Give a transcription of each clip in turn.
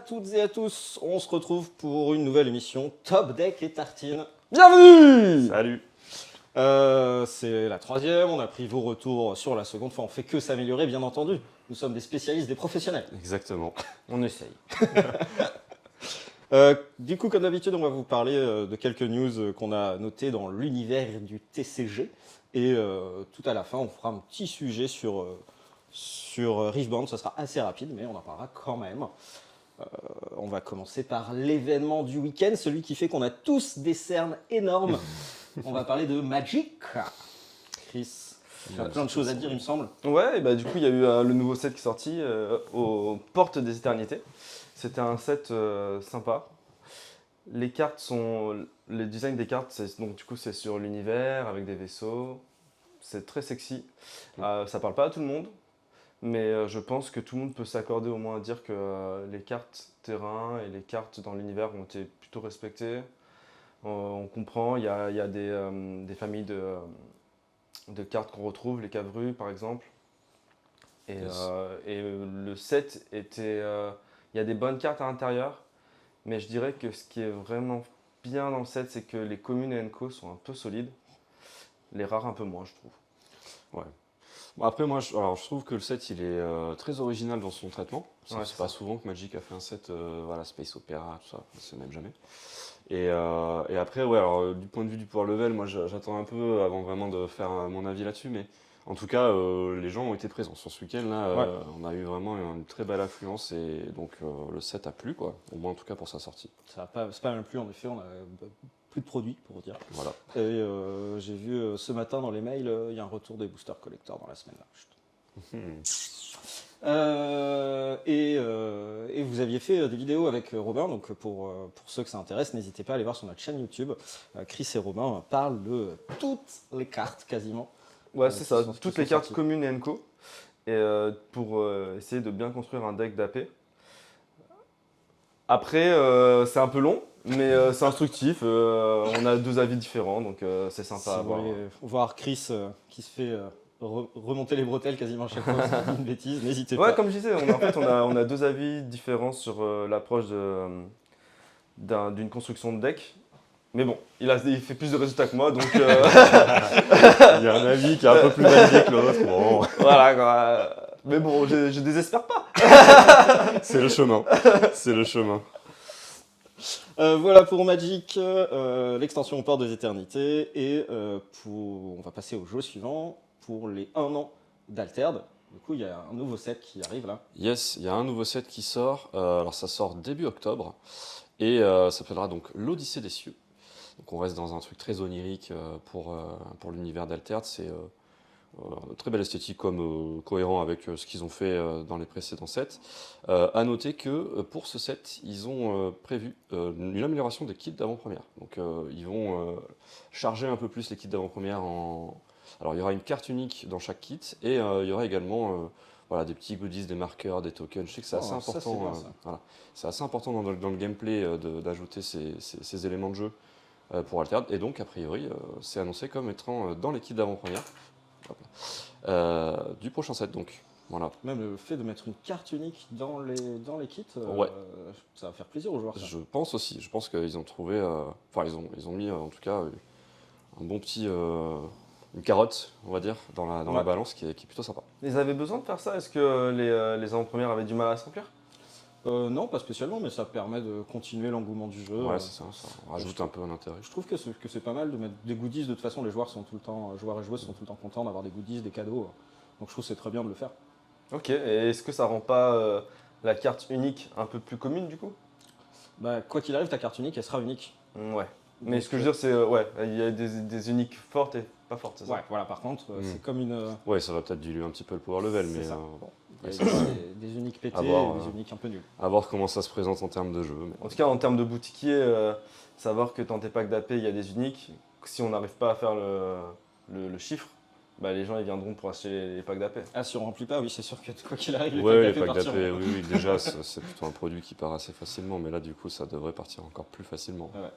toutes et à tous, on se retrouve pour une nouvelle émission Top Deck et Tartine. Bienvenue. Salut. C'est la troisième, on a pris vos retours sur la seconde fois, on fait que s'améliorer bien entendu. Nous sommes des spécialistes, des professionnels. Exactement. On essaye. Du coup, comme d'habitude, on va vous parler de quelques news qu'on a notées dans l'univers du TCG. Et tout à la fin, on fera un petit sujet sur Riftbound. Ça sera assez rapide, mais on en parlera quand même. On va commencer par l'événement du week-end, celui qui fait qu'on a tous des cernes énormes. On va parler de Magic. Chris, tu as plein de choses à dire, il me semble. Ouais, et bah du coup, il y a eu le nouveau set qui est sorti aux portes des éternités. C'était un set sympa. Les cartes sont. Les designs des cartes, donc du coup, c'est sur l'univers avec des vaisseaux. C'est très sexy. Ça parle pas à tout le monde, mais je pense que tout le monde peut s'accorder au moins à dire que les cartes terrain et les cartes dans l'univers ont été plutôt respectées. On comprend, il y a des familles de cartes qu'on retrouve, les Cavrues par exemple. Et, Yes. et le set était. Il y a des bonnes cartes à l'intérieur, mais je dirais que ce qui est vraiment bien dans le set, c'est que les communes et Enco sont un peu solides. Les rares un peu moins, je trouve. Bon, après, moi, je trouve que le set, il est très original dans son traitement. Ouais, C'est pas souvent que Magic a fait un set, voilà, Space Opera, tout ça, c'est même jamais. Et après, ouais, alors, du point de vue du power level, moi, j'attends un peu avant vraiment de faire mon avis là-dessus, mais en tout cas, les gens ont été présents sur ce week-end là. Ouais. On a eu vraiment une très belle affluence et donc le set a plu, quoi. Au moins, en tout cas, pour sa sortie. C'est pas mal plus, en effet, on a plus de produits, pour dire. Voilà. Et j'ai vu ce matin dans les mails, il y a un retour des boosters collector dans la semaine. Là. Chut. Et vous aviez fait des vidéos avec Robin, donc pour ceux que ça intéresse, n'hésitez pas à aller voir sur notre chaîne YouTube. Chris et Robin parlent de toutes les cartes quasiment. Ouais, c'est ça, qui toutes sont les cartes sorties. communes et Enco. Et pour essayer de bien construire un deck d'AP. Après, c'est un peu long, mais c'est instructif. On a deux avis différents, donc c'est sympa Si à vous voir. voulez voir Chris qui se fait remonter les bretelles quasiment chaque fois qu'il dit une bêtise, n'hésitez Ouais, pas. comme je disais, on a deux avis différents sur l'approche d'une construction de deck. Mais bon, il fait plus de résultats que moi, donc Il y a un avis qui est un peu plus validé que l'autre. Bon, voilà quoi. Mais bon, je désespère pas. c'est le chemin. C'est le chemin. Voilà pour Magic, l'extension aux portes des éternités. Et on va passer au jeu suivant pour les 1 an d'Altered. Du coup, il y a un nouveau set qui arrive là. Yes, il y a un nouveau set qui sort. Alors ça sort début octobre et ça s'appellera donc l'Odyssée des cieux. Donc on reste dans un truc très onirique pour l'univers d'Altered. C'est très belle esthétique comme cohérent avec ce qu'ils ont fait dans les précédents sets. À noter que pour ce set, ils ont prévu une amélioration des kits d'avant-première. Donc ils vont charger un peu plus les kits d'avant-première en... Alors il y aura une carte unique dans chaque kit et il y aura également voilà, des petits goodies, des marqueurs, des tokens. Je sais que c'est assez Oh, ça, important. c'est bien, ça. Voilà. C'est assez important dans le gameplay d'ajouter ces éléments de jeu pour Altered. Et donc, a priori, c'est annoncé comme étant dans les kits d'avant-première. Hop là. Du prochain set, donc. Voilà. Même le fait de mettre une carte unique dans les kits, Ouais. ça va faire plaisir aux joueurs. Ça. Je pense aussi. Je pense qu'ils ont trouvé. Enfin, ils ont mis en tout cas un bon petit. Une carotte, on va dire, dans la Ouais. balance qui est plutôt sympa. Ils avaient besoin de faire ça? Est-ce que les avant-premières avaient du mal à se remplir? Non, pas spécialement, mais ça permet de continuer l'engouement du jeu. Ouais, c'est ça. Ça rajoute un peu un intérêt. Je trouve que c'est pas mal de mettre des goodies. De toute façon, les joueurs sont tout le temps, joueurs et joueuses sont tout le temps contents d'avoir des goodies, des cadeaux. Donc je trouve que c'est très bien de le faire. Ok, et est-ce que ça rend pas la carte unique un peu plus commune du coup? Bah, quoi qu'il arrive, ta carte unique, elle sera unique. Ouais. Mais Donc, ce que je veux dire, c'est ouais, il y a des uniques fortes et pas fortes, c'est ça? Ouais, voilà, par contre, c'est comme une. Ouais, ça va peut-être diluer un petit peu le power level, C'est mais ça. bon, Il y ouais, a des uniques pétés À voir, et des uniques un peu nuls. à voir comment ça se présente en termes de jeu. Mais... En tout cas, en termes de boutiquier, savoir que dans tes packs d'AP, il y a des uniques, si on n'arrive pas à faire le chiffre, bah, les gens ils viendront pour acheter les packs d'AP. Ah, si on remplit pas, oui, c'est sûr que quoi qu'il arrive, Ouais, les packs packs d'AP d'AP, partiront. oui, déjà, c'est plutôt un produit qui part assez facilement, mais là, du coup, ça devrait partir encore plus facilement. Ouais.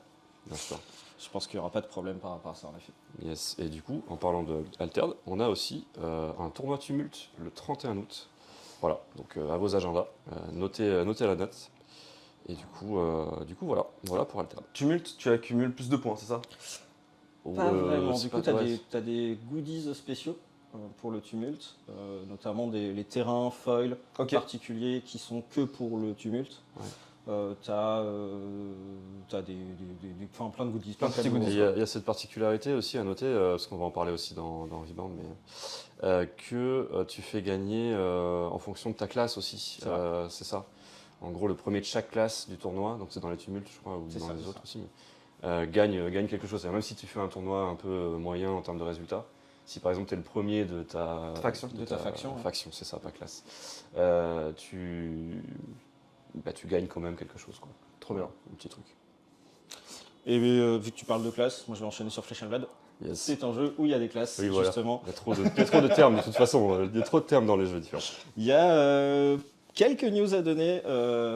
Bien sûr. Je pense qu'il n'y aura pas de problème par rapport à ça, en effet. Yes. Et du coup, en parlant de Altered, on a aussi un tournoi tumulte le 31 août. Voilà, donc à vos agendas, notez la date. Et du coup, voilà pour Altered. Tumulte, tu accumules plus de points, c'est ça? Pas vraiment. c'est Du coup, pas- tu as, ouais, des goodies spéciaux pour le tumulte, notamment les terrains foil Ok. particuliers qui sont que pour le tumulte. Ouais. Tu as, enfin, plein de goodies. Plein de petits cadeaux. Et goodies. il y a cette particularité aussi à noter, parce qu'on va en parler aussi dans Rebound, mais que tu fais gagner en fonction de ta classe aussi. C'est vrai. C'est ça. En gros, le premier de chaque classe du tournoi, donc c'est dans les tumultes, je crois, ou C'est dans ça, les c'est autres ça. aussi, mais, gagne quelque chose. C'est-à-dire, même si tu fais un tournoi un peu moyen en termes de résultats, si par exemple tu es le premier de ta Faction. De ta faction, ouais. faction, c'est ça, pas classe, tu gagnes quand même quelque chose, quoi. Trop bien. Un petit truc. Et vu que tu parles de classe, moi je vais enchaîner sur Flesh and Blood. Yes. C'est un jeu où il y a des classes, Oui, voilà. justement. Il y a trop de termes de toute façon. Il y a trop de termes dans les jeux différents. Il y a quelques news à donner,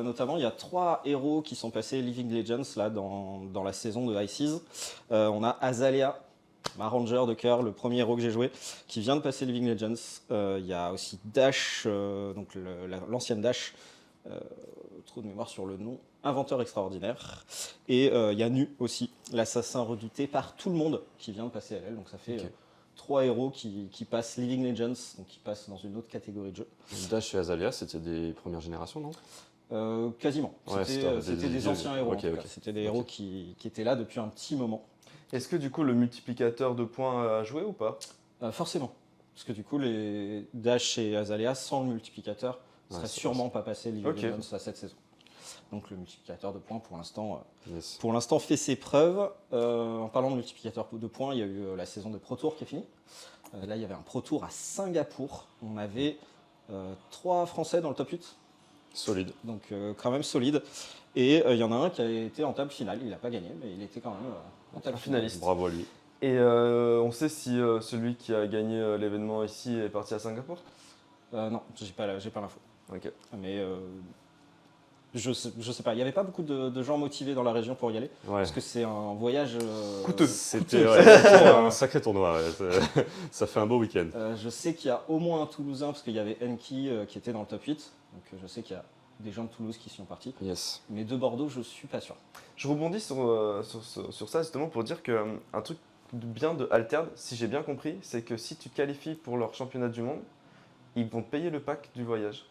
notamment il y a 3 héros qui sont passés Living Legends là, dans la saison de Ices. On a Azalea, ma ranger de cœur, le premier héros que j'ai joué, qui vient de passer Living Legends. Il y a aussi Dash, donc l'ancienne Dash, trop de mémoire sur le nom, inventeur extraordinaire. Et il y a Nu aussi, l'assassin redouté par tout le monde, qui vient de passer à elle. Donc ça fait Ok. 3 héros qui passent Living Legends, donc qui passent dans une autre catégorie de jeu. Dash et Azalea, c'était des premières générations, non? Quasiment. Ouais, C'était des anciens héros. ok, en tout cas. ok. C'était des héros qui étaient là depuis un petit moment. Est-ce que du coup le multiplicateur de points a joué ou pas? Forcément. Parce que du coup, les Dash et Azalea, sans le multiplicateur, ne Ouais, seraient c'est sûrement pas passés Living Ok. Legends à cette saison. Donc le multiplicateur de points, Yes. pour l'instant fait ses preuves. En parlant de multiplicateur de points, il y a eu la saison de Pro Tour qui est finie. Là, il y avait un Pro Tour à Singapour. On avait 3 Français dans le top 8. Solide. Donc quand même solide. Et il y en a un qui a été en table finale, il n'a pas gagné, mais il était quand même en table finale. Finaliste. Bravo à lui. Et on sait si celui qui a gagné l'événement ici est parti à Singapour? Non, j'ai pas l'info. Ok. Mais je sais pas, il n'y avait pas beaucoup de gens motivés dans la région pour y aller, Ouais. parce que c'est un voyage Coûteux. C'était un sacré tournoi. Ouais. Ça fait un beau week-end. Je sais qu'il y a au moins un Toulousain, parce qu'il y avait Enki qui était dans le top 8, donc je sais qu'il y a des gens de Toulouse qui y sont partis. Yes. Mais de Bordeaux, je suis pas sûr. Je rebondis sur ça justement pour dire que un truc de bien de Altered, si j'ai bien compris, c'est que si tu qualifies pour leur championnat du monde, ils vont te payer le pack du voyage.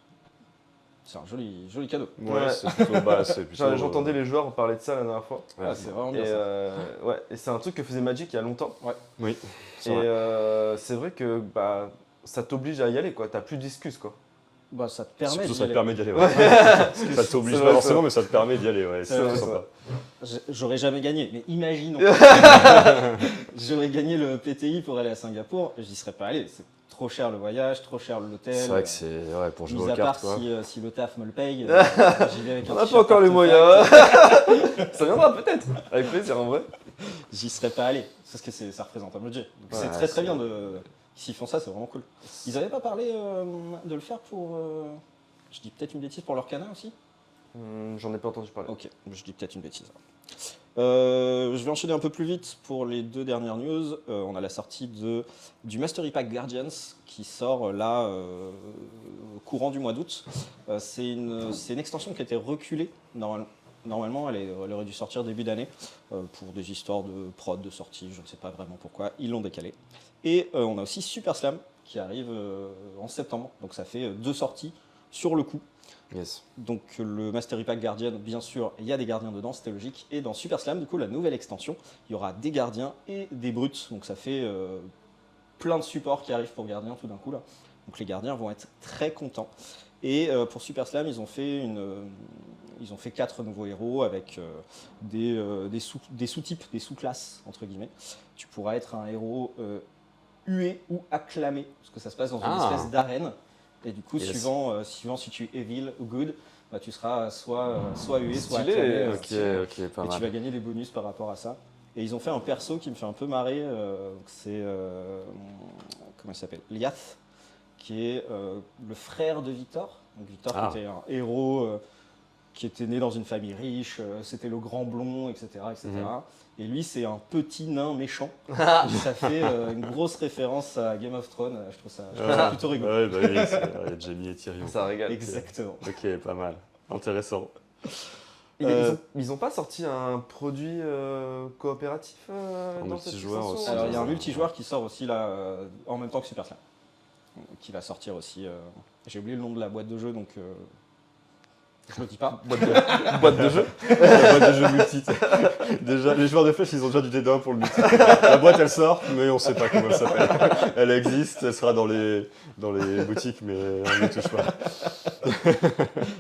C'est un joli cadeau. Ouais, Ouais. c'est plutôt. J'entendais les joueurs parler de ça la dernière fois. Ouais, Ah, c'est vraiment Et, bien ça. ouais, et c'est un truc que faisait Magic il y a longtemps. Oui. Et C'est vrai. c'est vrai que bah, ça t'oblige à y aller, quoi. T'as plus d'excuses, quoi. Bah, ça te permet Surtout, d'y ça te aller. permet d'y aller. Ouais. Ça t'oblige c'est pas vrai, forcément, mais ça te permet d'y aller. Ouais, C'est c'est vrai, très c'est sympa. J'aurais jamais gagné, mais imaginons. J'aurais gagné le PTI pour aller à Singapour, j'y serais pas allé. C'est trop cher le voyage, trop cher l'hôtel. C'est vrai que c'est ouais, pour jouer Mis aux à part cartes, quoi. si le taf me le paye, j'y vais avec un On n'a pas t-shirt encore les artefact. moyens. Ça viendra peut-être. Avec plaisir, en vrai. J'y serais pas allé, parce que ça représente un budget. Donc c'est Ouais, très c'est- bien s'ils font ça, c'est vraiment cool. Ils avaient pas parlé de le faire pour. Je dis peut-être une bêtise pour leur canal aussi. J'en ai pas entendu parler. Ok, je dis peut-être une bêtise. Je vais enchaîner un peu plus vite pour les 2 dernières news. On a la sortie du Mastery Pack Guardians qui sort là au courant du mois d'août. C'est une extension qui a été reculée. Normalement, elle aurait dû sortir début d'année pour des histoires de prod, de sortie, je ne sais pas vraiment pourquoi. Ils l'ont décalé. Et on a aussi Super Slam qui arrive en septembre. Donc ça fait 2 sorties sur le coup. Yes. Donc le Mastery Pack Guardian, bien sûr, il y a des gardiens dedans, c'était logique. Et dans Super Slam, du coup, la nouvelle extension, il y aura des gardiens et des brutes. Donc ça fait plein de supports qui arrivent pour gardiens tout d'un coup là. Donc les gardiens vont être très contents. Et pour Super Slam, ils ont fait 4 nouveaux héros avec des sous-types, des sous-classes entre guillemets. Tu pourras être un héros hué ou acclamé, parce que ça se passe dans une Ah. espèce d'arène. Et du coup, Yes. suivant si tu es evil ou good, bah, tu seras soit hué, soit Stylé, acclamé. Ok, pas Et tu vas mal. gagner des bonus par rapport à ça. Et ils ont fait un perso qui me fait un peu marrer. C'est. Comment il s'appelle, Liath, qui est le frère de Victor. Donc Victor Ah. qui était un héros qui était né dans une famille riche, c'était le grand blond, etc. etc. Et lui, c'est un petit nain méchant. Ça fait une grosse référence à Game of Thrones. Je trouve ça plutôt rigolo. Ouais, bah oui, il y a Jamie et Tyrion. Ça régale. Exactement. Ok, pas mal. Intéressant. Ils ont pas sorti un produit coopératif En dans cette multijoueur extension aussi. Alors il y a un multijoueur qui sort aussi là en même temps que Super Slam, qui va sortir aussi. J'ai oublié le nom de la boîte de jeu donc je le dis pas. boîte de jeu. La boîte de jeux multi. Déjà, les joueurs de flèche, ils ont déjà du dédain pour le multi. La boîte, elle sort, mais on sait pas comment elle s'appelle. Elle existe, elle sera dans les boutiques, mais on n'y touche pas.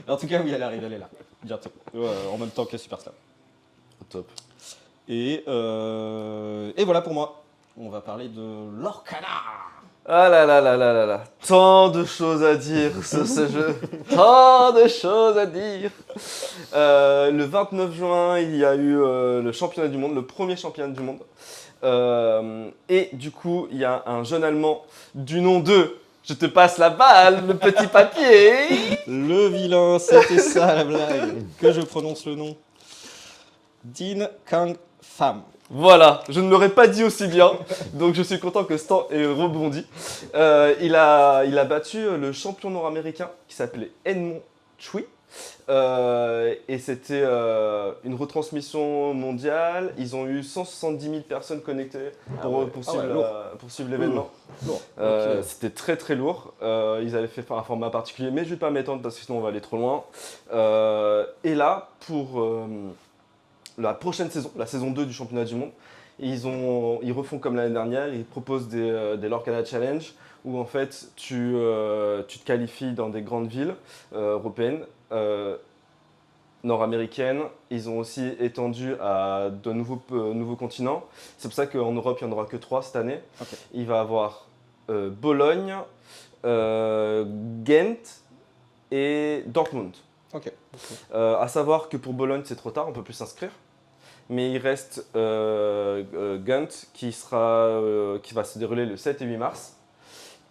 En tout cas oui, elle arrive, elle est là bientôt en même temps que Super Slam. Top. Et voilà pour moi. On va parler de l'Orcana. Ah là là là là là là. Tant de choses à dire sur ce jeu. Tant de choses à dire. Le 29 juin, il y a eu le championnat du monde, le premier championnat du monde. Et du coup, il y a un jeune Allemand du nom de... Je te passe la balle, le petit papier. Le vilain, c'était ça la blague. Que je prononce le nom. Din Kang Pham. Voilà, je ne l'aurais pas dit aussi bien, donc je suis content que Stan ait rebondi. Il a battu le champion nord-américain qui s'appelait Edmond Chui. Et c'était une retransmission mondiale. Ils ont eu 170 000 personnes connectées pour suivre l'événement. Lourd. C'était très très lourd. Ils avaient fait un format particulier, mais je ne vais pas m'étendre parce que sinon on va aller trop loin. Et là, pour la prochaine saison, la saison 2 du championnat du monde, ils refont comme l'année dernière, ils proposent des Lorcana Challenge où en fait tu te qualifies dans des grandes villes européennes, nord-américaines. Ils ont aussi étendu à de nouveaux continents. C'est pour ça qu'en Europe, il n'y en aura que 3 cette année. Okay. Il va y avoir Bologne, Ghent et Dortmund. Ok. À savoir que pour Bologne, c'est trop tard, on ne peut plus s'inscrire. Mais il reste Ghent qui va se dérouler le 7 et 8 mars.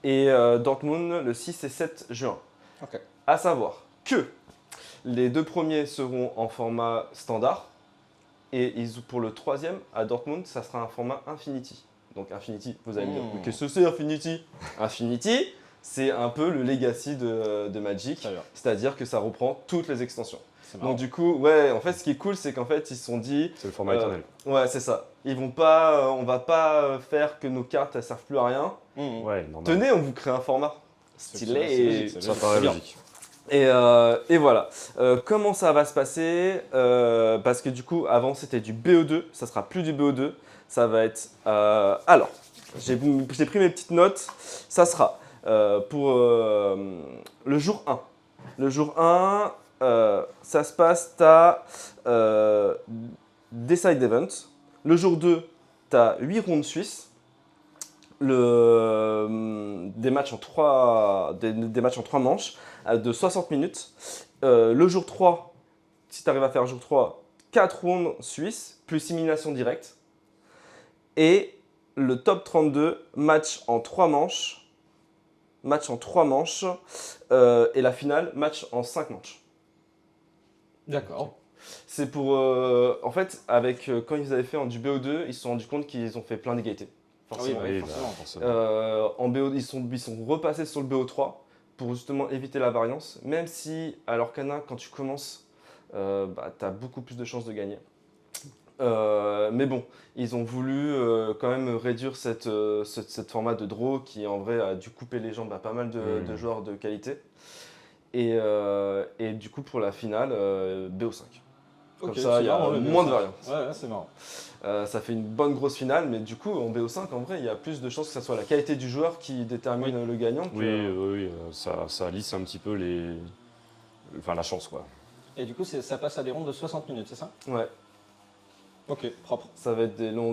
Et Dortmund le 6 et 7 juin. Ok. À savoir que les 2 premiers seront en format standard. Et pour le 3e, à Dortmund, ça sera un format Infinity. Donc Infinity, vous allez me dire, mais qu'est-ce que c'est Infinity? Infinity, c'est un peu le legacy de Magic. C'est-à-dire que ça reprend toutes les extensions. Donc du coup, ouais, en fait, ce qui est cool, c'est qu'en fait, ils se sont dit... C'est le format éternel. Ouais, c'est ça. On va pas faire que nos cartes, elles servent plus à rien. Ouais, normal. Tenez, on vous crée un format stylé. Ça paraît logique. Et voilà. Comment ça va se passer parce que du coup, avant, c'était du BO2. Ça sera plus du BO2. Ça va être... alors, j'ai pris mes petites notes. Ça sera pour le jour 1. Le jour 1... ça se passe, tu as des side events. Le jour 2, tu as 8 rondes suisses. Des matchs en 3 manches de 60 minutes. Le jour 3, si tu arrives à faire jour 3, 4 rondes suisses plus élimination directe. Et le top 32, match en 3 manches. Et la finale, match en 5 manches. D'accord. C'est pour... en fait, quand ils avaient fait du BO2, ils se sont rendus compte qu'ils ont fait plein d'égalité. Forcément. Oui, forcément. En BO, ils sont repassés sur le BO3 pour justement éviter la variance. Même si, à l'Orcana, quand tu commences, tu as beaucoup plus de chances de gagner. Mais bon, ils ont voulu quand même réduire cette format de draw qui, en vrai, a dû couper les jambes à pas mal de joueurs de qualité. Et du coup, pour la finale, BO5. Comme ça, il y a moins de variantes. Ouais, c'est marrant. Ça fait une bonne grosse finale, mais du coup, en BO5, en vrai, il y a plus de chances que ce soit la qualité du joueur qui détermine le gagnant. Oui, ça lisse un petit peu la chance, quoi. Et du coup, ça passe à des rondes de 60 minutes, c'est ça? Ouais. Ok, propre. Ça va être des longs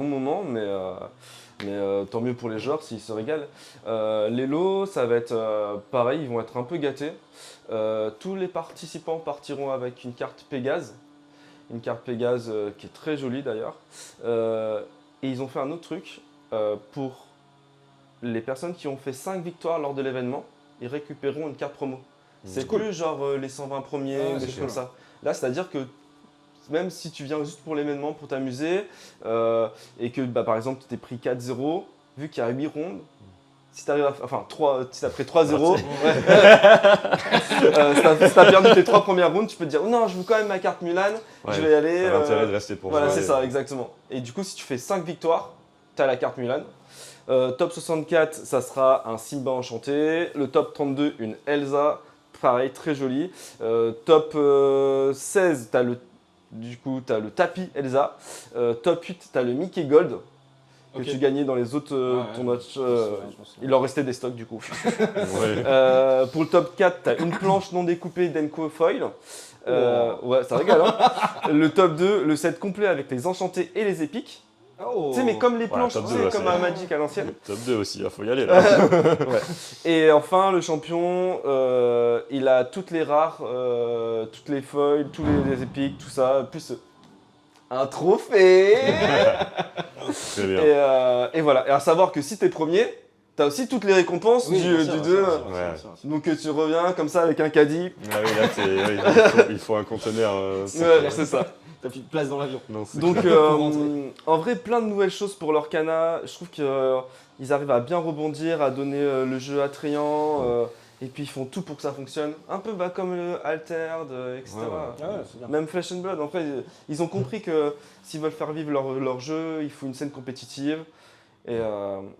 moments, mais tant mieux pour les joueurs s'ils se régalent. Les lots, ça va être pareil, ils vont être un peu gâtés. Tous les participants partiront avec une carte Pégase. Une carte Pégase qui est très jolie d'ailleurs. Et ils ont fait un autre truc. Pour les personnes qui ont fait 5 victoires lors de l'événement, ils récupéreront une carte promo. C'est cool. plus genre les 120 premiers, des choses comme ça. Là, c'est-à-dire que même si tu viens juste pour l'événement, pour t'amuser, et que par exemple tu t'es pris 4-0, vu qu'il y a 8 rondes, si t'arrives à, enfin, si t'as pris 3-0, si t'as perdu tes 3 premières rounds, tu peux te dire, oh non, je veux quand même ma carte Mulan, je vais y aller. T'as l'intérêt de rester pour Voilà, jouer. c'est ça, exactement. Et du coup, si tu fais 5 victoires, t'as la carte Mulan. Top 64, ça sera un Simba enchanté. Le top 32, une Elsa, pareil, très jolie. Top 16, t'as le tapis Elsa. Top 8, t'as le Mickey Gold que Ok. tu gagnais dans les autres tournois. Il leur restait des stocks du coup. Ouais. Pour le top 4, t'as une planche non découpée d'Enco Foil. Ouais, ça régale. Hein. Le top 2, le set complet avec les enchantés et les épiques. Oh. Tu sais, mais comme les planches, top tu 2, sais, ouais, comme c'est- à Magic à l'ancienne. Top 2 aussi, il faut y aller là. Ouais. Et enfin, le champion, il a toutes les rares, toutes les foils, tous les épiques, tout ça, plus un trophée. Très bien. Et voilà. Et à savoir que si t'es premier, t'as aussi toutes les récompenses Oui, du bien sûr, 2. bien sûr, bien sûr, Ouais. bien sûr. Donc tu reviens comme ça avec un caddie. Ah oui, là, il faut un conteneur. Ouais, c'est ça. T'as plus de place dans l'avion. Non, c'est Donc clair. en vrai, plein de nouvelles choses pour l'Orcana. Je trouve qu'ils arrivent à bien rebondir, à donner le jeu attrayant. Et puis ils font tout pour que ça fonctionne. Un peu comme le Altered, etc. Ouais, ouais. Ah ouais, c'est bien. Même Flesh and Blood. En fait, ils ont compris que s'ils veulent faire vivre leur jeu, il faut une scène compétitive. Et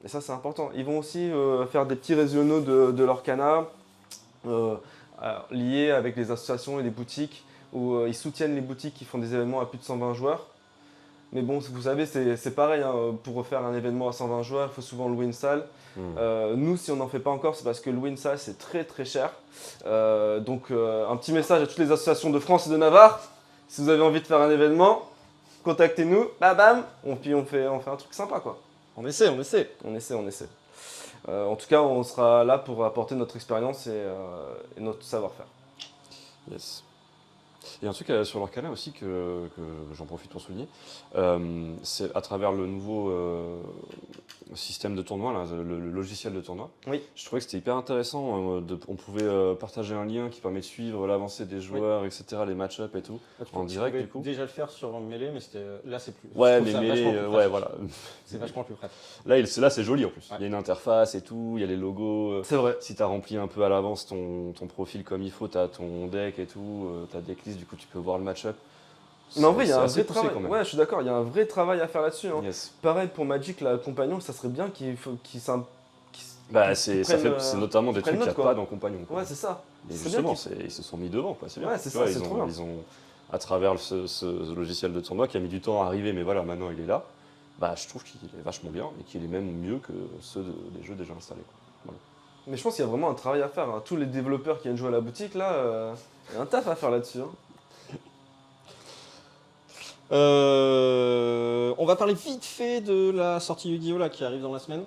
ça, c'est important. Ils vont aussi faire des petits régionaux de l'Orcana liés avec les associations et les boutiques où ils soutiennent les boutiques qui font des événements à plus de 120 joueurs. Mais bon, vous savez, c'est pareil. Hein, pour faire un événement à 120 joueurs, il faut souvent louer une salle. Nous, si on n'en fait pas encore, c'est parce que louer une salle, c'est très très cher. Donc, un petit message à toutes les associations de France et de Navarre. Si vous avez envie de faire un événement, contactez-nous. Bam, puis on fait un truc sympa, quoi. On essaie, on essaie. On essaie. En tout cas, on sera là pour apporter notre expérience et notre savoir-faire. Yes. Et un truc sur l'Orcana aussi que j'en profite pour souligner, c'est à travers le nouveau système de tournoi, là, le logiciel de tournoi. Oui. Je trouvais que c'était hyper intéressant. On pouvait partager un lien qui permet de suivre l'avancée des joueurs, etc., les match-up et tout. Ah, tu En direct, pouvais du coup. déjà le faire sur Melee, mais là c'est plus. Ouais, je trouve mais ça mêlé, vachement plus ouais, pratique. voilà. C'est vachement plus pratique. Là, c'est joli en plus. Ouais. Il y a une interface et tout, il y a les logos. C'est vrai. Si tu as rempli un peu à l'avance ton profil comme il faut, tu as ton deck et tout, ta decklist, du coup tu peux voir le match-up. Mais en vrai, il y a C'est un assez vrai poussé travail. quand même. Ouais, je suis d'accord, il y a un vrai travail à faire là-dessus. Hein. Yes. Pareil pour Magic, la compagnon, ça serait bien qu'il Bah, qu'ils c'est prennent, notamment des prennent trucs qu'il n'y a note, quoi. pas dans Compagnon. quoi. Ouais, c'est ça. Et c'est justement, bien ils se sont mis devant, quoi. C'est bien. Ouais, c'est Tu ça, vois, c'est trop bien. ils ont, à travers ce logiciel de tournoi qui a mis du temps à arriver, mais voilà, maintenant il est là. Bah, je trouve qu'il est vachement bien et qu'il est même mieux que ceux des jeux déjà installés. Quoi. Mais je pense qu'il y a vraiment un travail à faire. Hein. Tous les développeurs qui viennent jouer à la boutique, là, il y a un taf à faire là-dessus. Hein. On va parler vite fait de la sortie Yu-Gi-Oh là qui arrive dans la semaine.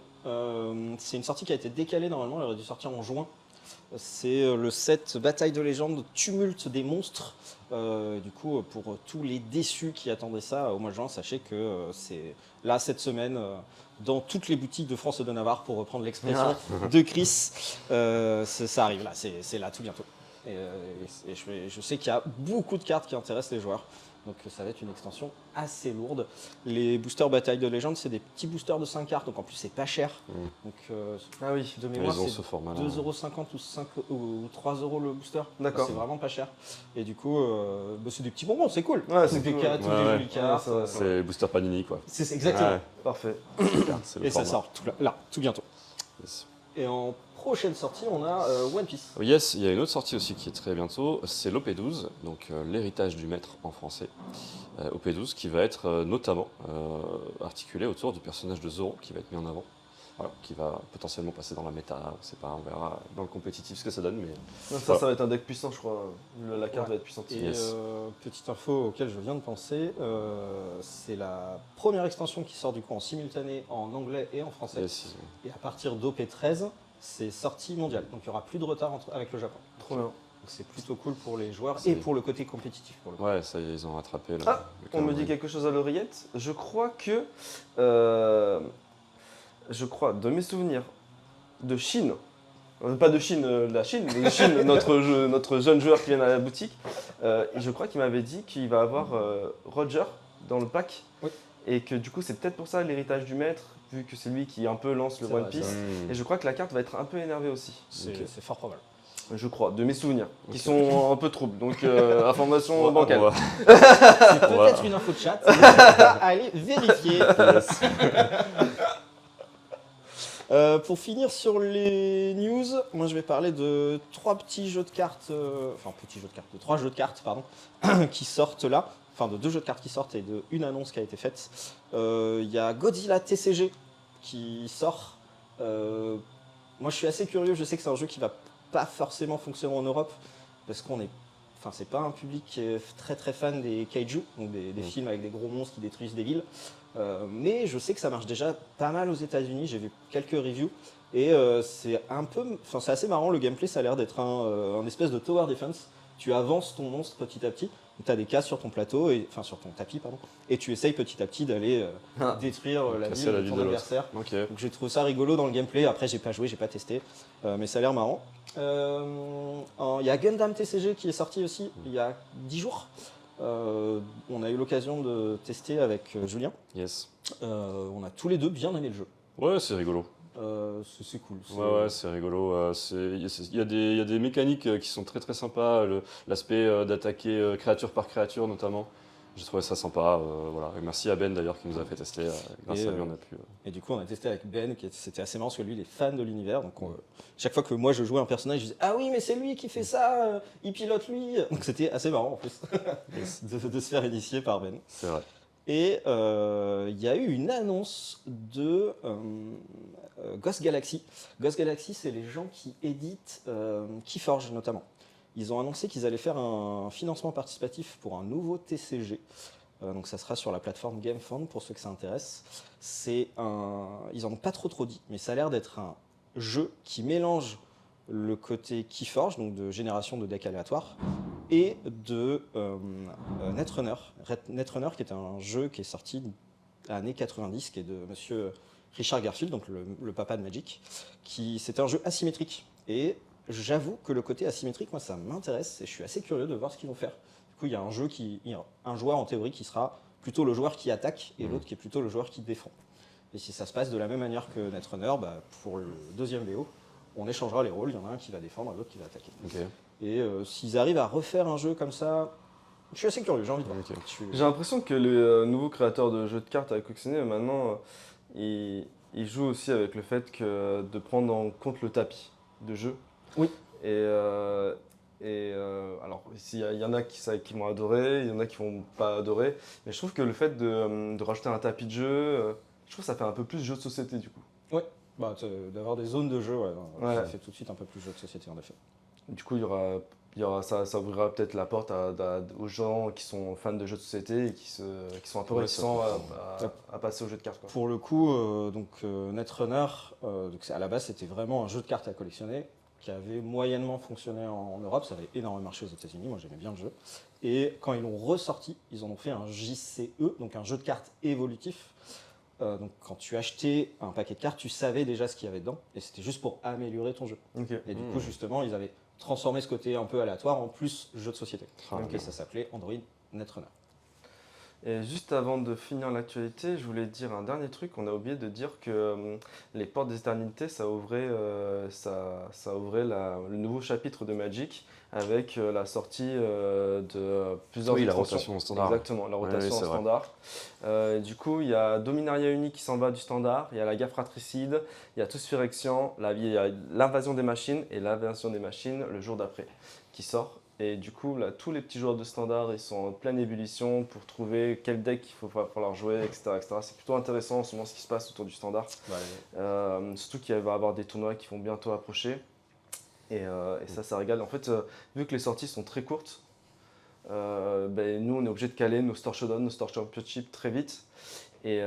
C'est une sortie qui a été décalée normalement, elle aurait dû sortir en juin. C'est le set Bataille de légende, Tumulte des monstres. Du coup, pour tous les déçus qui attendaient ça au mois de juin, sachez que c'est là cette semaine dans toutes les boutiques de France et de Navarre, pour reprendre l'expression de Chris. Ça arrive là, c'est là tout bientôt. Et je sais qu'il y a beaucoup de cartes qui intéressent les joueurs. Donc ça va être une extension assez lourde. Les boosters Bataille de légende, c'est des petits boosters de 5 cartes, donc en plus c'est pas cher. Donc Ah oui. de Ils mémoire, ont c'est ce format-là. 2,50€ ou 3€ le booster. D'accord. C'est vraiment pas cher. Et du coup, c'est des petits bonbons, c'est cool. Ouais, c'est des cool. cartes, Ouais, des ouais. jolies cartes. Ouais, C'est Booster Panini, quoi. C'est exactement. Ouais, Parfait. c'est le Et ça format. sort là, tout bientôt. Yes. Et en prochaine sortie, on a One Piece. Yes, il y a une autre sortie aussi qui est très bientôt, c'est l'OP12, donc l'héritage du maître en français. OP12 qui va être notamment articulé autour du personnage de Zoro qui va être mis en avant. Voilà, qui va potentiellement passer dans la méta, on sait pas, on verra dans le compétitif ce que ça donne, mais Ça, Voilà. ça va être un deck puissant, je crois. La carte Ouais. va être puissante. Et Yes. petite info auquel je viens de penser, c'est la première extension qui sort du coup en simultané en anglais et en français. yes, Et à partir d'OP13, c'est sortie mondiale. Donc il n'y aura plus de retard avec le Japon. Trop bien. Donc c'est plutôt cool pour les joueurs C'est- et pour le côté compétitif. Pour le coup. ouais, ça y est, ils ont rattrapé. Là, Ah, le On me dit calendrier. quelque chose à l'oreillette. Je crois que. De mes souvenirs, de Chine. Pas de Chine, la Chine, mais de Chine, notre jeune joueur qui vient à la boutique. Je crois qu'il m'avait dit qu'il va avoir Roger dans le pack. Oui. Et que du coup, c'est peut-être pour ça l'héritage du maître. vu que c'est lui qui un peu lance le C'est One vrai, Piece. c'est Et je crois que la carte va être un peu énervée aussi. C'est Ok. c'est fort probable. Je crois, de mes souvenirs, qui Ok. sont un peu troubles. Donc, information On bancale. va- C'est On va- peut-être une info de chat. Allez vérifier. Yes. Pour finir sur les news, moi je vais parler de trois petits jeux de cartes, de trois jeux de cartes, pardon, qui sortent là, enfin de deux jeux de cartes qui sortent et de une annonce qui a été faite. Il y a Godzilla TCG qui sort. Moi je suis assez curieux, je sais que c'est un jeu qui va pas forcément fonctionner en Europe parce c'est pas un public qui est très très fan des kaiju, donc des films avec des gros monstres qui détruisent des villes. Mais je sais que ça marche déjà pas mal aux États-Unis. J'ai vu quelques reviews et c'est assez marrant. Le gameplay, ça a l'air d'être un espèce de tower defense. Tu avances ton monstre petit à petit. Tu as des cases sur ton plateau, sur ton tapis, pardon, et tu essayes petit à petit d'aller détruire la Casser ville la de ville ton de l'autre. adversaire. Ok. Donc j'ai trouvé ça rigolo dans le gameplay. Après, j'ai pas joué, j'ai pas testé, mais ça a l'air marrant. Il y a Gundam TCG qui est sorti aussi il y a 10 jours. On a eu l'occasion de tester avec Julien. Yes. On a tous les deux bien aimé le jeu. Ouais, c'est rigolo. C'est cool. Ouais, c'est rigolo. Il y a des mécaniques qui sont très très sympas. L'aspect d'attaquer créature par créature notamment. J'ai trouvé ça sympa. Voilà. Et merci à Ben d'ailleurs qui nous a fait tester. Grâce Et, à lui, on a pu. Et du coup, on a testé avec Ben, c'était assez marrant parce que lui, il est fan de l'univers. Donc, chaque fois que moi je jouais un personnage, je disais ah oui, mais c'est lui qui fait ça, il pilote lui. Donc, c'était assez marrant en plus de se faire initier par Ben. C'est vrai. Et il y a eu une annonce de Ghost Galaxy. Ghost Galaxy, c'est les gens qui éditent Keyforge notamment. Ils ont annoncé qu'ils allaient faire un financement participatif pour un nouveau TCG. Donc ça sera sur la plateforme GameFound pour ceux que ça intéresse. Ils en ont pas trop dit, mais ça a l'air d'être un jeu qui mélange le côté Keyforge, donc de génération de decks aléatoires, et de Netrunner. Netrunner qui est un jeu qui est sorti à l'année 90, qui est de monsieur Richard Garfield, donc le papa de Magic. C'était un jeu asymétrique. Et j'avoue que le côté asymétrique, moi ça m'intéresse et je suis assez curieux de voir ce qu'ils vont faire. Du coup, il y a un joueur en théorie qui sera plutôt le joueur qui attaque et l'autre qui est plutôt le joueur qui défend. Et si ça se passe de la même manière que Netrunner, pour le deuxième BO, on échangera les rôles, il y en a un qui va défendre et l'autre qui va attaquer. Ok. Et s'ils arrivent à refaire un jeu comme ça, je suis assez curieux, j'ai envie de voir. Ok. J'ai l'impression que les nouveaux créateurs de jeux de cartes avec Cocciné, maintenant, ils jouent aussi avec le fait de prendre en compte le tapis de jeu. Oui. Alors, il y en a qui vont adorer, il y en a qui vont pas adorer, mais je trouve que le fait de rajouter un tapis de jeu, je trouve que ça fait un peu plus jeu de société du coup. D'avoir des zones de jeu, Ouais. ça fait tout de suite un peu plus jeu de société en effet. Du coup, ça ouvrira peut-être la porte aux gens qui sont fans de jeux de société et qui sont un peu Ouais, ça réticents peut à passer aux jeux de cartes, quoi. Pour le coup, Netrunner, à la base c'était vraiment un jeu de cartes à collectionner qui avait moyennement fonctionné en Europe, ça avait énormément marché aux États-Unis, moi j'aimais bien le jeu. Et quand ils l'ont ressorti, ils en ont fait un JCE, donc un jeu de cartes évolutif. Donc quand tu achetais un paquet de cartes, tu savais déjà ce qu'il y avait dedans, et c'était juste pour améliorer ton jeu. Ok. Et du coup, justement, ils avaient transformé ce côté un peu aléatoire en plus jeu de société. Ah, Et ça s'appelait Android Netrunner. Et juste avant de finir l'actualité, je voulais dire un dernier truc. On a oublié de dire que les portes des éternités, ça ouvrait le nouveau chapitre de Magic avec la sortie de plusieurs Oui, la extensions. rotation en standard. Exactement, la rotation Oui, en c'est vrai. standard. Du coup, il y a Dominaria Uni qui s'en va du standard, il y a la guerre fratricide, il y a Tous Phyrexian, il y a l'invasion des machines et l'invasion des machines le jour d'après qui sort. Et du coup, là, tous les petits joueurs de standard, ils sont en pleine ébullition pour trouver quel deck il va falloir jouer, etc. etc. C'est plutôt intéressant en ce moment ce qui se passe autour du standard. Surtout qu'il va y avoir des tournois qui vont bientôt approcher. Et ça régale. En fait, vu que les sorties sont très courtes, nous, on est obligé de caler nos Store Showdown, nos Store Championship très vite. Et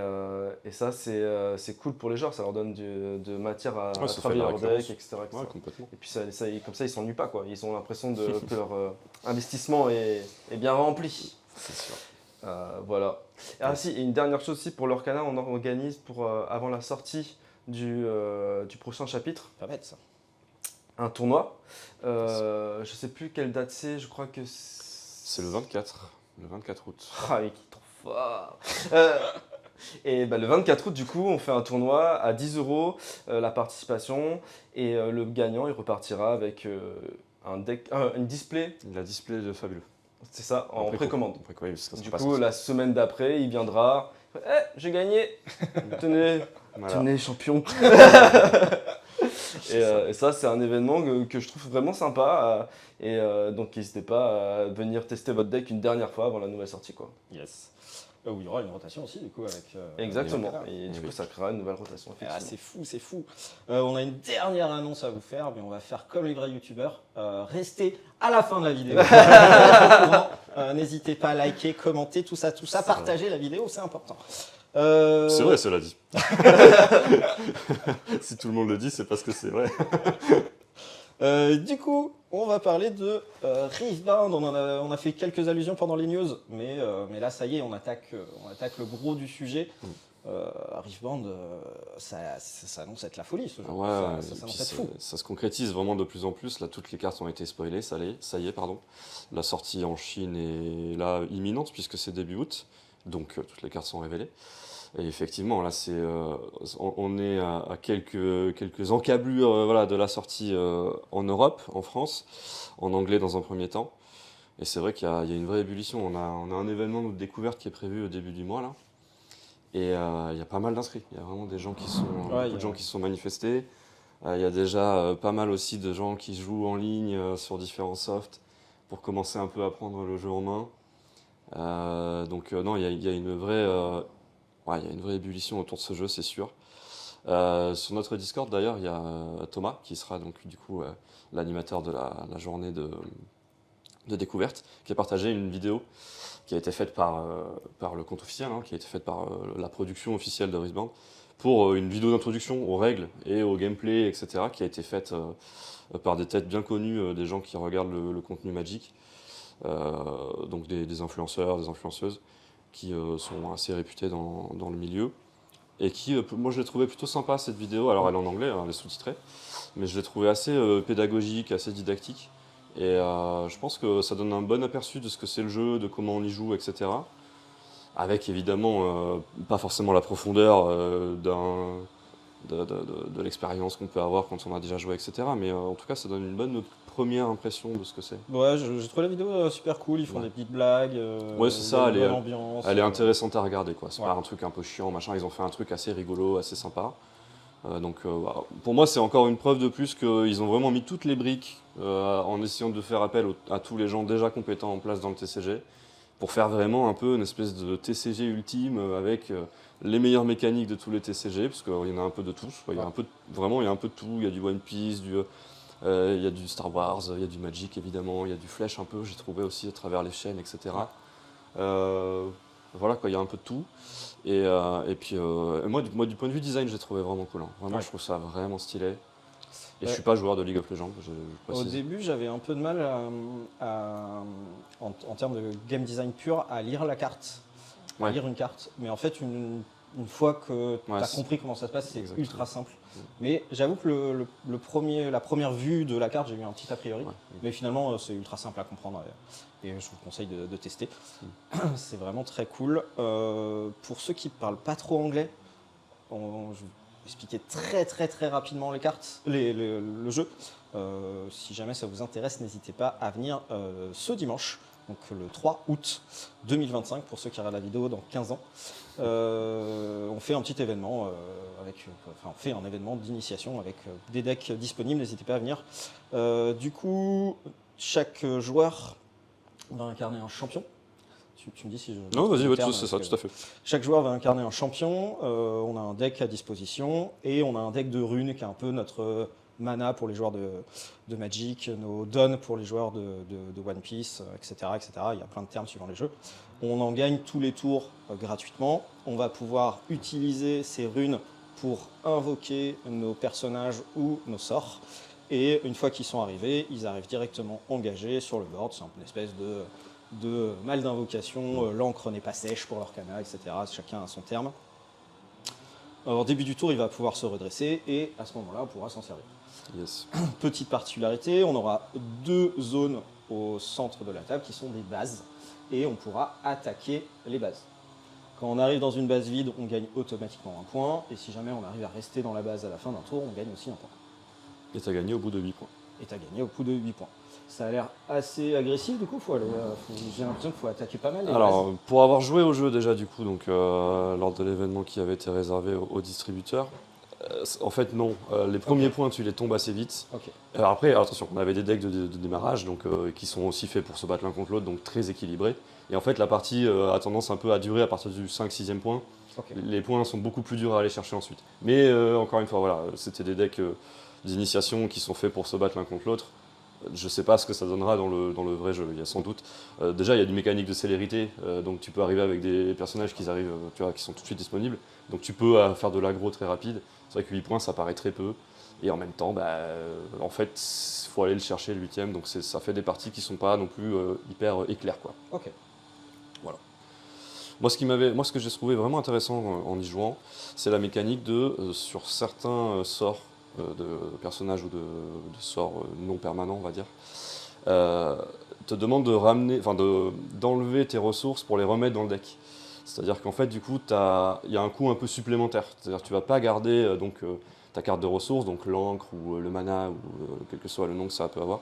ça, c'est cool pour les joueurs. Ça leur donne de matière à Ouais, ça fait travailler de la leur deck, récurrence. etc. etc. Ouais, complètement. Et puis comme ça, ils s'ennuient pas, quoi. Ils ont l'impression que leur investissement est bien rempli. C'est sûr. Voilà. Ah si, et une dernière chose aussi pour l'Orcana, on organise avant la sortie du prochain chapitre, Pas bête ça. un tournoi. Je sais plus quelle date c'est, je crois que C'est le 24 août. Ah, mais qui est trop fort. Et bah, le 24 août, du coup, on fait un tournoi à 10 € la participation. Et le gagnant, il repartira avec un deck, une display, La display de Fabuleux. c'est ça, en précommande. Oui, parce que ça Du passe coup, comme ça. la semaine d'après, il viendra. J'ai gagné. Tenez, Voilà. tenez, champion. Et ça, c'est un événement que je trouve vraiment sympa. Donc, n'hésitez pas à venir tester votre deck une dernière fois avant la nouvelle sortie, quoi. Yes. Où il y aura une rotation aussi, du coup, avec. Exactement. avec Canal. Et du Oui. coup, ça créera une nouvelle rotation. Ah, Effectivement. c'est fou, c'est fou. On a une dernière annonce à vous faire, mais on va faire comme les vrais youtubeurs. Restez à la fin de la vidéo. Au courant. N'hésitez pas à liker, commenter, tout ça, partager la vidéo, c'est important. C'est vrai, cela dit. Si tout le monde le dit, c'est parce que c'est vrai. Du coup, on va parler de Riftbound. On a fait quelques allusions pendant les news, mais là, ça y est, on attaque le gros du sujet. Riftbound, ça annonce être la folie, ce jeu. Ouais, ça et s'annonce puis être fou. ça se concrétise vraiment de plus en plus. Là, toutes les cartes ont été spoilées, ça y est, pardon. La sortie en Chine est là imminente puisque c'est début août, donc toutes les cartes sont révélées. Et effectivement, là, on est à quelques encablures voilà, de la sortie en Europe, en France, en anglais dans un premier temps. Et c'est vrai qu'il y a une vraie ébullition. On a un événement de découverte qui est prévu au début du mois là. Et il y a pas mal d'inscrits. Il y a vraiment des gens beaucoup de gens qui se sont manifestés. Il y a déjà pas mal aussi de gens qui jouent en ligne sur différents softs pour commencer un peu à prendre le jeu en main. Non, il y a une vraie, il y a une vraie ébullition autour de ce jeu, c'est sûr. Sur notre Discord d'ailleurs, il y a Thomas qui sera donc du coup l'animateur de la journée de découverte, qui a partagé une vidéo qui a été faite par le compte officiel, hein, qui a été faite par la production officielle de Riftbound, pour une vidéo d'introduction aux règles et au gameplay, etc., qui a été faite par des têtes bien connues, des gens qui regardent le contenu Magic, donc des influenceurs, des influenceuses, qui sont assez réputés dans le milieu, et qui, moi je l'ai trouvé plutôt sympa cette vidéo, alors elle est en anglais, hein, elle est sous-titrée, mais je l'ai trouvé assez pédagogique, assez didactique. Et je pense que ça donne un bon aperçu de ce que c'est le jeu, de comment on y joue, etc. Avec évidemment pas forcément la profondeur de l'expérience qu'on peut avoir quand on a déjà joué, etc. Mais en tout cas, ça donne une bonne première impression de ce que c'est. Ouais, j'ai trouvé la vidéo super cool. Ils font des petites blagues. Ouais, c'est ça, il y a une bonne ambiance. Elle est intéressante à regarder, quoi. C'est Ouais. pas un truc un peu chiant, machin. Ils ont fait un truc assez rigolo, assez sympa. Voilà. Pour moi, c'est encore une preuve de plus qu'ils ont vraiment mis toutes les briques en essayant de faire appel à tous les gens déjà compétents en place dans le TCG pour faire vraiment un peu une espèce de TCG ultime avec les meilleures mécaniques de tous les TCG, parce qu'il y en a un peu de tous. Il y a un peu, vraiment, il y a un peu de tout. Il y a du One Piece, il y a du Star Wars, il y a du Magic évidemment, il y a du Flash un peu, j'ai trouvé aussi à travers les chaînes, etc. Voilà, quoi, il y a un peu de tout. Et puis, moi, du point de vue design, j'ai trouvé vraiment cool. Hein. Vraiment, Ouais. je trouve ça vraiment stylé. Et Ouais. je suis pas joueur de League of Legends, je Au précise. début, j'avais un peu de mal en termes de game design pur à lire la carte, à Ouais. lire une carte. Mais en fait, une fois que tu Ouais, as c'est- compris comment ça se passe, c'est Exactement. ultra simple. Mais j'avoue que la première vue de la carte, j'ai eu un petit a priori. Ouais. Mais finalement, c'est ultra simple à comprendre et je vous conseille de tester. C'est vraiment très cool. Pour ceux qui ne parlent pas trop anglais, je vais expliquer très très très rapidement les cartes, le jeu. Si jamais ça vous intéresse, n'hésitez pas à venir ce dimanche, donc le 3 août 2025, pour ceux qui regardent la vidéo dans 15 ans. On fait un petit événement on fait un événement d'initiation avec des decks disponibles, n'hésitez pas à venir. Du coup, chaque joueur va incarner un champion. Tu me dis si je... Non, vas-y, le ouais, terme, c'est ça, parce tout à fait. chaque joueur va incarner un champion, on a un deck à disposition et on a un deck de runes qui est un peu notre mana pour les joueurs de Magic, nos dons pour les joueurs de One Piece, etc., etc. Il y a plein de termes suivant les jeux. On en gagne tous les tours gratuitement. On va pouvoir utiliser ces runes pour invoquer nos personnages ou nos sorts. Et une fois qu'ils sont arrivés, ils arrivent directement engagés sur le board. C'est une espèce de mal d'invocation, l'encre n'est pas sèche pour leur cana, etc. Chacun a son terme. Alors, début du tour, il va pouvoir se redresser et à ce moment-là, on pourra s'en servir. Yes. Petite particularité, on aura 2 zones au centre de la table qui sont des bases et on pourra attaquer les bases. Quand on arrive dans une base vide, on gagne automatiquement un point, et si jamais on arrive à rester dans la base à la fin d'un tour, on gagne aussi un point. Et tu as gagné au bout de 8 points. Et tu as gagné au coup de 8 points. Ça a l'air assez agressif, du coup, j'ai l'impression qu'il faut attaquer pas mal les Alors, bases. pour avoir joué au jeu déjà, du coup, donc, lors de l'événement qui avait été réservé aux distributeurs, en fait, non. Les premiers points, tu les tombes assez vite. Ok, Après, attention, on avait des decks de démarrage donc, qui sont aussi faits pour se battre l'un contre l'autre, donc très équilibrés. Et en fait, la partie a tendance un peu à durer à partir du 5-6e point. ok. Les points sont beaucoup plus durs à aller chercher ensuite. Mais encore une fois, voilà, c'était des decks d'initiation qui sont faits pour se battre l'un contre l'autre. Je sais pas ce que ça donnera dans le vrai jeu, il y a sans doute. Déjà, il y a une mécanique de célérité, donc tu peux arriver avec des personnages qui arrivent, tu vois, qui sont tout de suite disponibles. Donc tu peux faire de l'aggro très rapide. C'est vrai que 8 points, ça paraît très peu. Et en même temps, en fait, il faut aller le chercher le 8e, donc ça fait des parties qui sont pas non plus hyper éclairs, quoi. Ok. Moi, ce que j'ai trouvé vraiment intéressant en y jouant, c'est la mécanique sur certains sorts de personnages ou de sorts non permanents, on va dire, te demande d'enlever tes ressources pour les remettre dans le deck. C'est-à-dire qu'en fait, du coup, il y a un coût un peu supplémentaire. C'est-à-dire que tu vas pas garder ta carte de ressources, donc l'encre ou le mana, ou quel que soit le nom que ça peut avoir.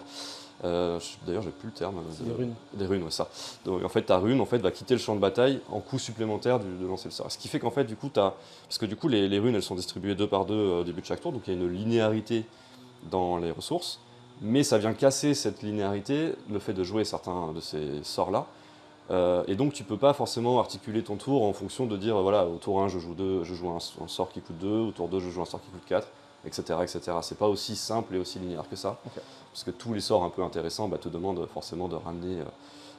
D'ailleurs, j'ai plus le terme. C'est des runes. Des runes, ouais, ça. Donc en fait, ta rune va quitter le champ de bataille en coût supplémentaire de lancer le sort. Ce qui fait qu'en fait, du coup, parce que du coup, les runes, elles sont distribuées 2 par 2 au début de chaque tour, donc il y a une linéarité dans les ressources. Mais ça vient casser cette linéarité, le fait de jouer certains de ces sorts-là. Et donc tu peux pas forcément articuler ton tour en fonction de dire voilà, au tour 1 je joue un sort qui coûte 2, au tour 2 je joue un sort qui coûte 4, etc. etc. C'est pas aussi simple et aussi linéaire que ça. Ok. Parce que tous les sorts un peu intéressants te demandent forcément de ramener,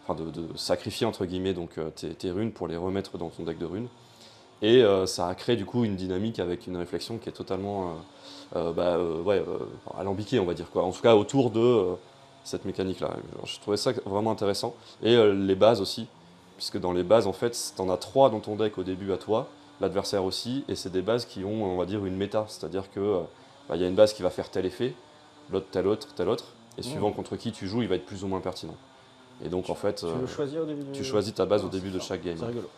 de sacrifier entre guillemets donc, tes runes pour les remettre dans ton deck de runes. Et ça a créé du coup une dynamique avec une réflexion qui est totalement alambiquée, on va dire, quoi. En tout cas autour de cette mécanique-là. Je trouvais ça vraiment intéressant. Et les bases aussi, puisque dans les bases, en fait, tu en as 3 dans ton deck au début à toi, l'adversaire aussi, et c'est des bases qui ont, on va dire, une méta. C'est-à-dire que y a une base qui va faire tel effet, l'autre tel autre, tel autre, et suivant contre qui tu joues, il va être plus ou moins pertinent. Et donc en fait, Tu veux choisir au début tu choisis ta base au début de chaque game. C'est rigolo.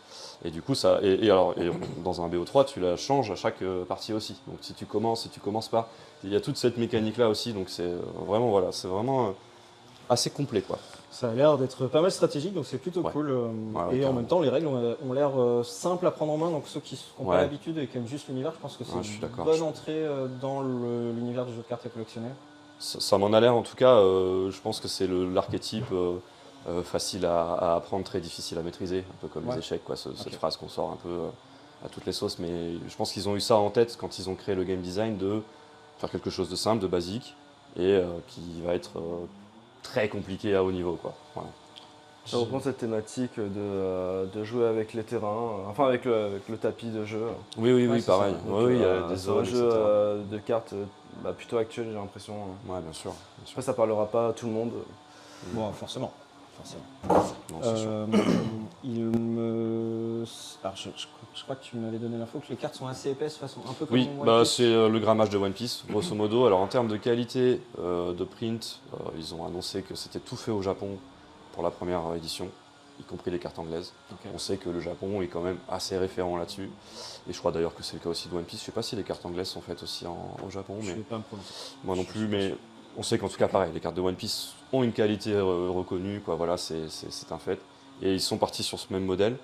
Et du coup, dans un BO3, tu la changes à chaque partie aussi. Donc si tu commences pas, il y a toute cette mécanique-là aussi. Donc c'est vraiment assez complet, quoi. Ça a l'air d'être pas mal stratégique, donc c'est plutôt Ouais. cool. Ouais, Et en carrément. même temps, les règles ont l'air simples à prendre en main, donc ceux qui n'ont pas Ouais. l'habitude et qui aiment juste l'univers, je pense que c'est Ouais, je suis une d'accord. bonne entrée dans l'univers du jeu de cartes à collectionner. Ça m'en a l'air en tout cas. Je pense que c'est l'archétype facile à apprendre, très difficile à maîtriser, un peu comme Ouais. les échecs, quoi. Cette Ok. phrase qu'on sort un peu à toutes les sauces. Mais je pense qu'ils ont eu ça en tête quand ils ont créé le game design, de faire quelque chose de simple, de basique, et qui va être très compliqué à haut niveau, quoi. Voilà. Ça reprend cette thématique de jouer avec les terrains, enfin avec le tapis de jeu. Oui, Ouais, c'est pareil. ça. Oui, il y a Donc, des c'est un zones, jeu etc. de cartes plutôt actuel, j'ai l'impression. Ouais, bien sûr. Après, ça parlera pas à tout le monde. Bon, forcément. Non, c'est sûr. Alors, je crois que tu m'avais donné l'info que les cartes sont assez épaisses, façon un peu comme Oui, One Piece. c'est le grammage de One Piece, grosso modo. Alors en termes de qualité de print, ils ont annoncé que c'était tout fait au Japon pour la première édition, y compris les cartes anglaises. Ok. On sait que le Japon est quand même assez référent là-dessus. Et je crois d'ailleurs que c'est le cas aussi de One Piece. Je sais pas si les cartes anglaises sont faites aussi au Japon, Je mais vais pas me prononcer. moi non Je plus. suis pas Mais sûr. on sait qu'en tout cas, pareil, les cartes de One Piece ont une qualité reconnue, quoi. Voilà, c'est un fait. Et ils sont partis sur ce même modèle.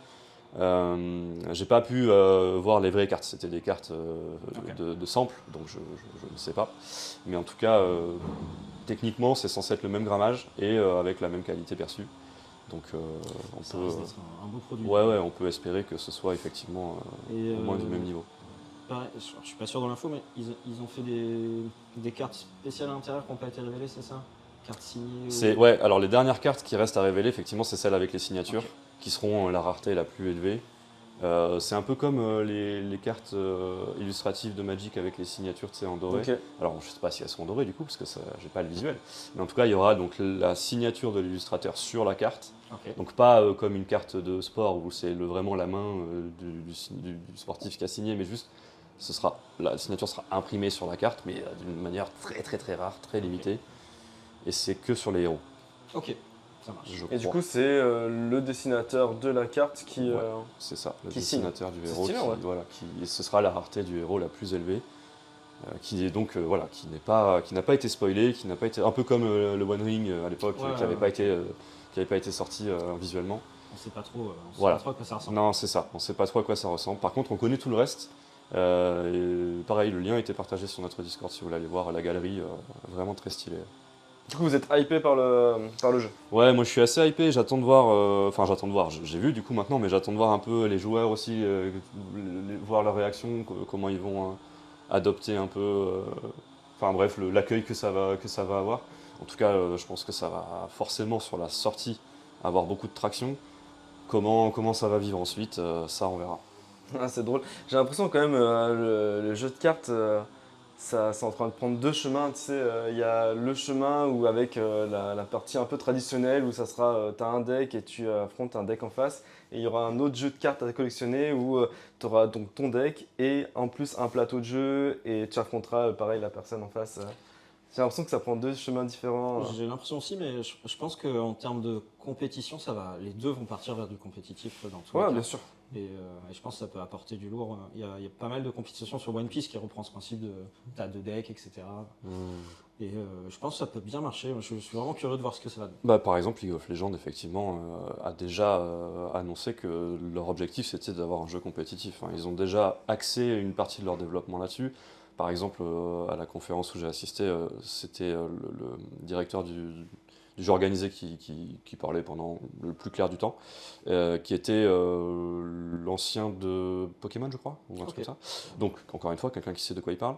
J'ai pas pu voir les vraies cartes, c'était des cartes Ok. de sample, donc je ne sais pas. Mais en tout cas, techniquement, c'est censé être le même grammage et avec la même qualité perçue. Donc on Ça peut, risque d'être un beau produit. on peut espérer que ce soit effectivement Et, au moins du même niveau. pareil, je suis pas sûr de l'info, mais ils ont fait des cartes spéciales à l'intérieur qui n'ont pas été révélées, c'est ça? Cartes signées Ouais, alors les dernières cartes qui restent à révéler, effectivement, c'est celles avec les signatures, Ok. qui seront la rareté la plus élevée. C'est un peu comme les cartes illustratives de Magic avec les signatures, tu sais, en doré. Ok. Alors, je sais pas si elles seront dorées du coup, parce que j'ai pas le visuel. Mais en tout cas, il y aura donc la signature de l'illustrateur sur la carte. Ok. Donc pas comme une carte de sport où c'est vraiment la main du sportif qui a signé, mais juste la signature sera imprimée sur la carte, mais d'une manière très très très rare, très limitée. Et c'est que sur les héros. Ok. Ça marche. je Et du crois. coup, c'est le dessinateur de la carte qui. Ouais. C'est ça, le qui signe. dessinateur du C'est héros, stylé, ouais. voilà, et ce sera la rareté du héros la plus élevée, qui est donc voilà, qui n'a pas été spoilé, qui n'a pas été un peu comme le One Ring à l'époque, Ouais, qui n'avait pas été sorti visuellement. On sait pas trop, on sait Voilà. pas trop à quoi ça ressemble. Non, c'est ça, on sait pas trop à quoi ça ressemble. Par contre, on connaît tout le reste. Et pareil, le lien a été partagé sur notre Discord si vous voulez aller voir la galerie, vraiment très stylée. Du coup, vous êtes hypé par le jeu. Ouais, moi je suis assez hypé, j'attends de voir, j'attends de voir, j'ai vu du coup maintenant, mais j'attends de voir un peu les joueurs aussi, voir leur réaction, comment ils vont adopter un peu, enfin bref, l'accueil que ça va avoir. En tout cas, je pense que ça va forcément sur la sortie avoir beaucoup de traction. Comment ça va vivre ensuite, ça on verra. Ah, c'est drôle. J'ai l'impression quand même le jeu de cartes, c'est en train de prendre deux chemins. Tu sais, il y a le chemin où avec la partie un peu traditionnelle où ça sera, t'as un deck et tu affrontes un deck en face. Et il y aura un autre jeu de cartes à collectionner où tu auras donc ton deck et en plus un plateau de jeu et tu affronteras pareil la personne en face. J'ai l'impression que ça prend deux chemins différents. J'ai l'impression aussi, mais je pense qu'en termes de compétition, ça va. Les deux vont partir vers du compétitif dans tous les Ouais, cas. bien sûr. Et je pense que ça peut apporter du lourd. Il y a pas mal de compétitions sur One Piece qui reprend ce principe de t'as deux decks, etc. Et je pense que ça peut bien marcher. Je suis vraiment curieux de voir ce que ça va donner. Bah, par exemple, League of Legends, effectivement, a déjà annoncé que leur objectif c'était d'avoir un jeu compétitif. Hein. Ils ont déjà axé une partie de leur développement là-dessus. Par exemple, à la conférence où j'ai assisté, c'était le directeur du jeu organisé qui parlait pendant le plus clair du temps, qui était l'ancien de Pokémon, je crois, ou un truc Ok. comme ça. Donc, encore une fois, quelqu'un qui sait de quoi il parle,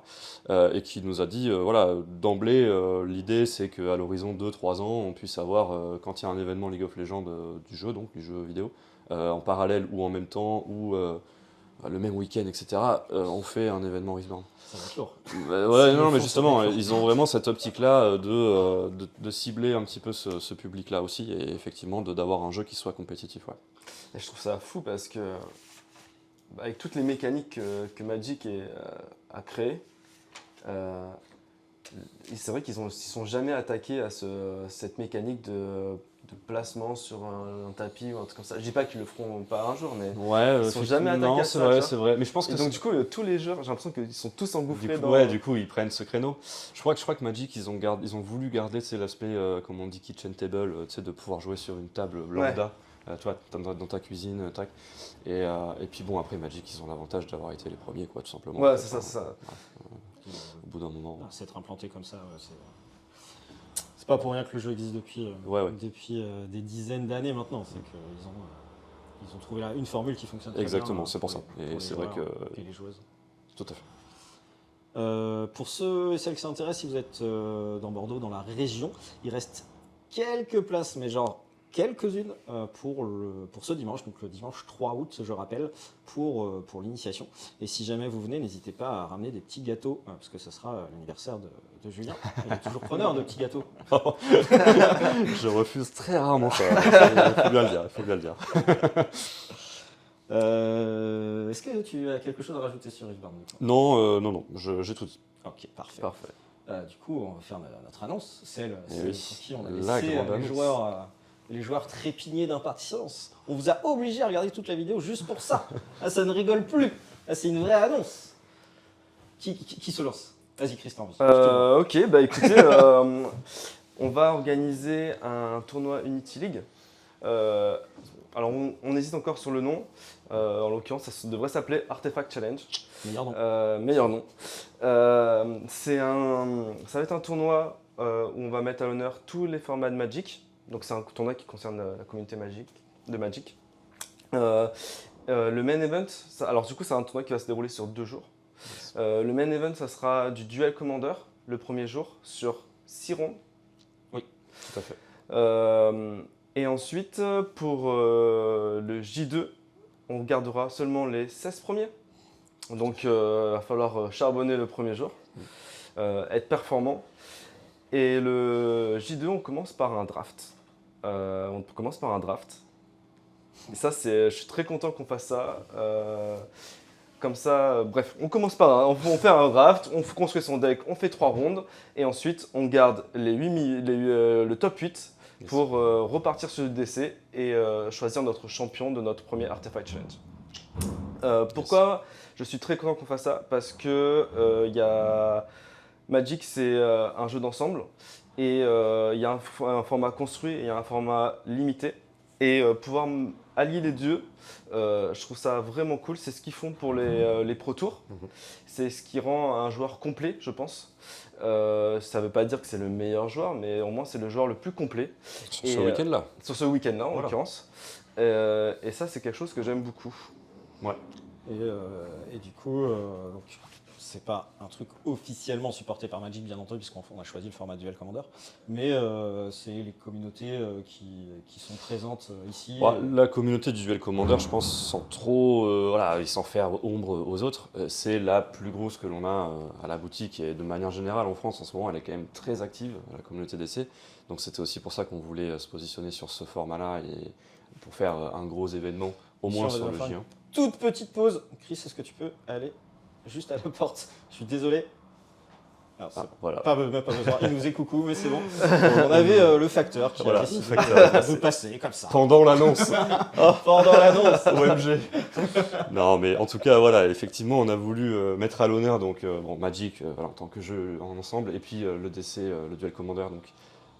et qui nous a dit, voilà, d'emblée, l'idée c'est qu'à l'horizon 2-3 ans, on puisse avoir, quand il y a un événement League of Legends du jeu, donc du jeu vidéo, en parallèle ou en même temps, ou le même week-end, etc., on fait un événement Riftbound. Ça va être lourd. Ouais, S'ils non, le mais font, justement, ça va être ils ont vraiment cette optique-là de cibler un petit peu ce public-là aussi, et effectivement d'avoir un jeu qui soit compétitif. Ouais. Et je trouve ça fou parce que, avec toutes les mécaniques que Magic a créées, c'est vrai qu'ils sont jamais attaqués à cette mécanique de placement sur un tapis ou un truc comme ça. Je dis pas qu'ils le feront pas un jour, mais Ouais, ils sont jamais attaqués non, à c'est ça, vrai, tu vois. c'est vrai. Mais je pense que Et donc du coup, tous les joueurs, j'ai l'impression qu'ils sont tous engouffrés dans... ouais, du coup, ils prennent ce créneau. Je crois que Magic, ils ont voulu garder l'aspect, comme on dit, kitchen table, de pouvoir jouer sur une table lambda. Tu vois, dans ta cuisine, tac. Et puis bon, après Magic, ils ont l'avantage d'avoir été les premiers, quoi, tout simplement. Ouais, c'est ça, c'est ça. Au bout d'un moment. S'être implanté comme ça, ouais, c'est pas pour rien que le jeu existe depuis, Ouais. depuis des dizaines d'années maintenant. C'est qu'ils ont trouvé là une formule qui fonctionne très Exactement, bien, c'est pour ça. Et les c'est vrai joueurs que. et les joueuses. Tout à fait. Pour ceux et celles qui s'intéressent, si vous êtes dans Bordeaux, dans la région, il reste quelques places, mais genre quelques-unes pour ce dimanche, donc le dimanche 3 août, je rappelle, pour l'initiation. Et si jamais vous venez, n'hésitez pas à ramener des petits gâteaux, parce que ce sera l'anniversaire de Julien. Il est toujours preneur de petits gâteaux. Je refuse très rarement ça. Il faut bien le dire. Est-ce que tu as quelque chose à rajouter sur Riftbound? Non, j'ai tout dit. Ok, parfait. Parfait. Du coup, on va faire notre annonce, celle Eh pour oui, qui on a la laissé grande annonce. les joueurs trépigner d'impatience. On vous a obligé à regarder toute la vidéo juste pour ça. Ah, ça ne rigole plus. Ah, c'est une vraie annonce. Qui se lance? Vas-y, Christian. Ok, bah écoutez, on va organiser un tournoi Unity League. Alors on hésite encore sur le nom. En l'occurrence, devrait s'appeler Artifact Challenge. Meilleur nom. Meilleur nom. Ça va être un tournoi où on va mettre à l'honneur tous les formats de Magic. Donc c'est un tournoi qui concerne la communauté de Magic. Le main event, alors du coup c'est un tournoi qui va se dérouler sur 2 jours. Le main event, ça sera du duel commander le premier jour sur 6 rondes. Oui, tout à fait. Et ensuite, pour le J2, on gardera seulement les 16 premiers. Donc il va falloir charbonner le premier jour, être performant. Et le J2, on commence par un draft. Et ça, je suis très content qu'on fasse ça. Comme ça, bref, on commence par on fait un draft, on construit son deck, on fait 3 rondes. Et ensuite, on garde le top 8 pour repartir sur le DC et choisir notre champion de notre premier Artefact Challenge. Pourquoi je suis très content qu'on fasse ça? Parce que Magic, c'est un jeu d'ensemble et il y a un format construit et il y a un format limité. Et pouvoir allier les deux, je trouve ça vraiment cool. C'est ce qu'ils font pour les Pro Tours. C'est ce qui rend un joueur complet, je pense. Ça ne veut pas dire que c'est le meilleur joueur, mais au moins c'est le joueur le plus complet. Sur ce week-end-là. Sur ce week-end-là, en l'occurrence. Et ça, c'est quelque chose que j'aime beaucoup. Ouais. Et du coup, donc, c'est pas un truc officiellement supporté par Magic, bien entendu, puisqu'on a choisi le format Duel Commander, mais c'est les communautés qui sont présentes ici. Bon, la communauté du Duel Commander, je pense, sans trop sans faire ombre aux autres, c'est la plus grosse que l'on a à la boutique et de manière générale en France en ce moment, elle est quand même très active, la communauté DC. Donc c'était aussi pour ça qu'on voulait se positionner sur ce format-là et pour faire un gros événement, au moins sur le J1. Toute petite pause. Chris, est-ce que tu peux aller juste à la porte? Je suis désolé. Alors, voilà. Même pas besoin. Il nous dit coucou, mais c'est bon. On avait le facteur qui a décidé de passer comme ça. Pendant l'annonce. Pendant l'annonce. OMG. Non, mais en tout cas, voilà, effectivement, on a voulu mettre à l'honneur donc Magic en tant que jeu en ensemble, et puis le DC, le Duel Commander, donc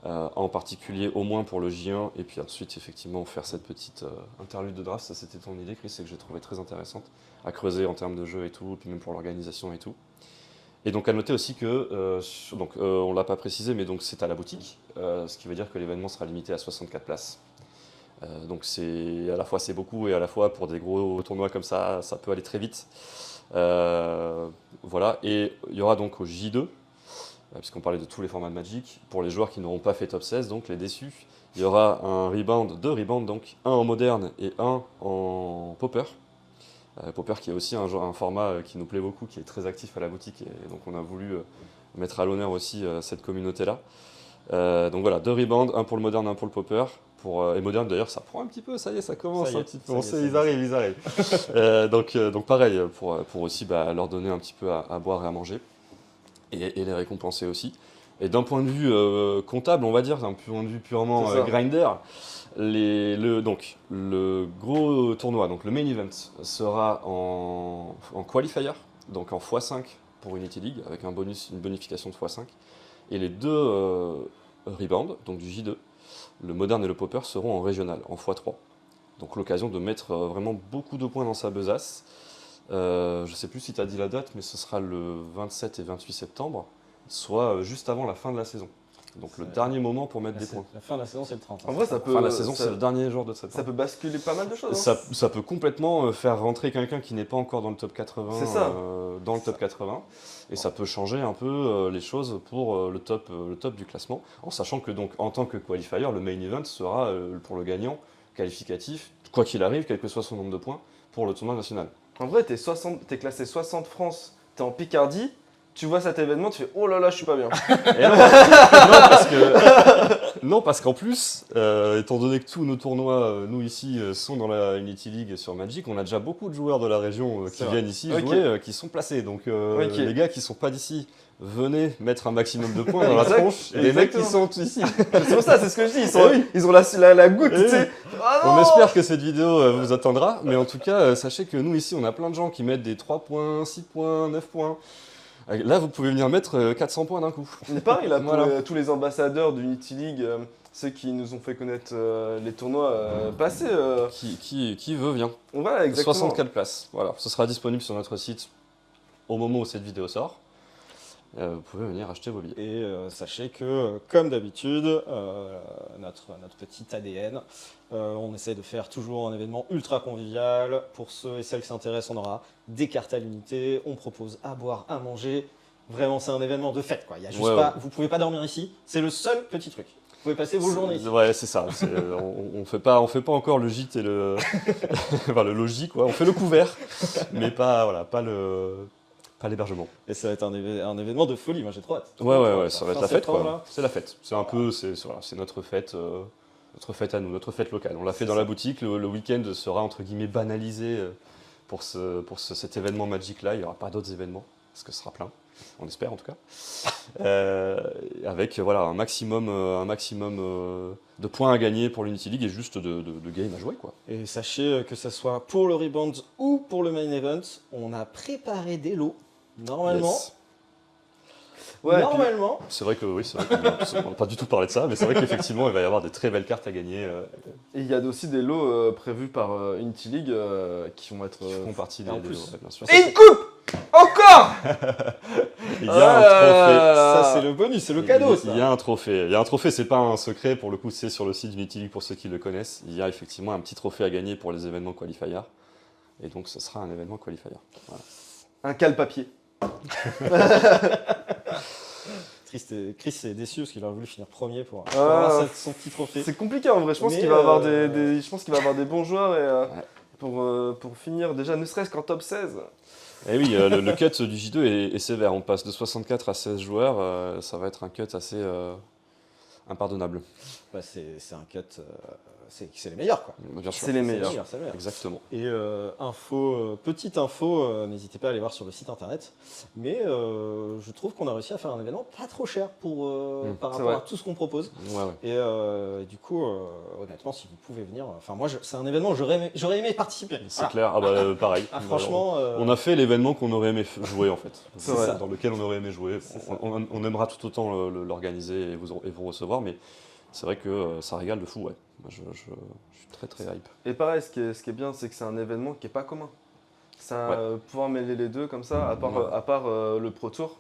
en particulier au moins pour le J1, et puis ensuite effectivement faire cette petite interlude de draft. Ça, c'était ton idée, Chris, et que j'ai trouvé très intéressante à creuser en termes de jeu et tout, et puis même pour l'organisation et tout. Et donc à noter aussi que, on l'a pas précisé, mais donc c'est à la boutique, ce qui veut dire que l'événement sera limité à 64 places. Donc c'est à la fois c'est beaucoup et à la fois pour des gros tournois comme ça peut aller très vite. Voilà, et il y aura donc au J2, puisqu'on parlait de tous les formats de Magic, pour les joueurs qui n'auront pas fait top 16, donc les déçus, il y aura deux rebounds, donc un en moderne et un en popper. Popper qui est aussi un format qui nous plaît beaucoup, qui est très actif à la boutique, et donc on a voulu mettre à l'honneur aussi cette communauté-là. Donc voilà, 2 rebounds, un pour le moderne, un pour le popper. Et moderne d'ailleurs, ça prend un petit peu, ça y est, ça commence un petit peu. Ils arrivent. Donc pareil, pour aussi leur donner un petit peu à boire et à manger, et les récompenser aussi. Et d'un point de vue comptable, on va dire, d'un point de vue purement grinder, le gros tournoi, donc le main event, sera en qualifier, donc en x5 pour Unity League, avec une bonification de x5. Et les 2 rebounds, donc du J2, le moderne et le popper, seront en régional, en x3. Donc l'occasion de mettre vraiment beaucoup de points dans sa besace. Je ne sais plus si tu as dit la date, mais ce sera le 27 et 28 septembre, soit juste avant la fin de la saison. Donc le dernier moment pour mettre des points. La fin de la saison, c'est le 30. En vrai, ça peut. Fin de la saison, c'est le dernier jour de septembre. Ça peut basculer pas mal de choses. Ça peut complètement faire rentrer quelqu'un qui n'est pas encore dans le top 80 dans le top 80. Et ça peut changer un peu les choses pour le top du classement. En sachant que donc en tant que qualifier, le main event sera pour le gagnant qualificatif, quoi qu'il arrive, quel que soit son nombre de points, pour le tournoi national. En vrai, t'es classé 60 France, t'es en Picardie. Tu vois cet événement, tu fais oh là là, je suis pas bien. Et non, parce qu'en plus, étant donné que tous nos tournois, nous ici, sont dans la Unity League sur Magic, on a déjà beaucoup de joueurs de la région qui viennent ici jouer, qui sont placés. Donc les gars qui sont pas d'ici, venez mettre un maximum de points dans la tronche. Et les mecs qui sont ici. C'est pour ça, c'est ce que je dis. Ils ont la goutte. Tu sais. On espère que cette vidéo vous atteindra. Mais en tout cas, sachez que nous ici, on a plein de gens qui mettent des 3 points, 6 points, 9 points. Là, vous pouvez venir mettre 400 points d'un coup. Mais pareil, là, pour tous les ambassadeurs d'Unity League, ceux qui nous ont fait connaître les tournois passés. Qui veut, vient. Voilà, exactement. 64 places. Voilà, ce sera disponible sur notre site au moment où cette vidéo sort. Vous pouvez venir acheter vos billets. Et sachez que, comme d'habitude, notre petit ADN, on essaie de faire toujours un événement ultra convivial. Pour ceux et celles qui s'intéressent, on aura des cartes à l'unité, on propose à boire, à manger. Vraiment, c'est un événement de fête, quoi. Il y a juste vous pouvez pas dormir ici, c'est le seul petit truc. Vous pouvez passer vos journées ici. Ouais, c'est ça. On fait pas encore le gîte et le le logis, quoi. On fait le couvert, mais pas l'hébergement. Et ça va être un événement de folie, moi j'ai trop hâte. Ouais, ça va être la fête, quoi. C'est la fête. C'est un peu, c'est notre fête à nous, notre fête locale. On l'a fait dans la boutique. Le week-end sera entre guillemets banalisé pour cet événement Magic là. Il n'y aura pas d'autres événements parce que ce sera plein. on espère en tout cas. Avec voilà, un maximum de points à gagner pour l'Unity League et juste de game à jouer, quoi. Et sachez que ce soit pour le Rebound ou pour le Main Event, on a préparé des lots. Normalement, Yes. Ouais, et puis- normalement, C'est vrai que oui, c'est vrai qu'on n'a pas du tout parlé de ça, mais c'est vrai qu'effectivement, il va y avoir des très belles cartes à gagner et il y a aussi des lots prévus par Unity League qui vont être. qui font partie et des en des plus- lots, ouais, bien sûr. Et une coupe encore. Il y a un trophée. ça c'est le bonus, c'est le cadeau. Il y a un trophée. Il y a un trophée, c'est pas un secret, pour le coup, c'est sur le site d'Unity League pour ceux qui le connaissent. Il y a effectivement un petit trophée à gagner pour les événements qualifiers. Et donc, ce sera un événement qualifier. Voilà. Un cale-papier. Chris est déçu parce qu'il aurait voulu finir premier pour Ah, avoir son petit trophée. C'est compliqué en vrai. Je pense Mais, qu'il va avoir je pense qu'il va avoir des bons joueurs et pour finir déjà, ne serait-ce qu'en top 16. Et oui, le cut du J2 est sévère. On passe de 64 à 16 joueurs. Ça va être un cut assez impardonnable. Bah, c'est un cut, c'est les meilleurs quoi. Bien sûr. C'est les meilleurs. C'est les meilleurs. Exactement. Et petite info, n'hésitez pas à aller voir sur le site internet. Mais je trouve qu'on a réussi à faire un événement pas trop cher par c'est rapport vrai. à tout ce qu'on propose. Ouais. Et du coup, honnêtement, si vous pouvez venir, enfin moi, c'est un événement où j'aurais aimé participer. C'est Voilà. clair. Ah bah, pareil. Ah, franchement, On a fait l'événement qu'on aurait aimé jouer en fait. C'est vrai. Dans lequel on aurait aimé jouer. C'est ça. On aimera tout autant l'organiser et vous recevoir, mais c'est vrai que ça régale de fou, ouais. Moi, je suis très très hype. Et pareil, ce qui est bien, c'est que c'est un événement qui est pas commun. C'est pouvoir mêler les deux comme ça, à part le Pro Tour.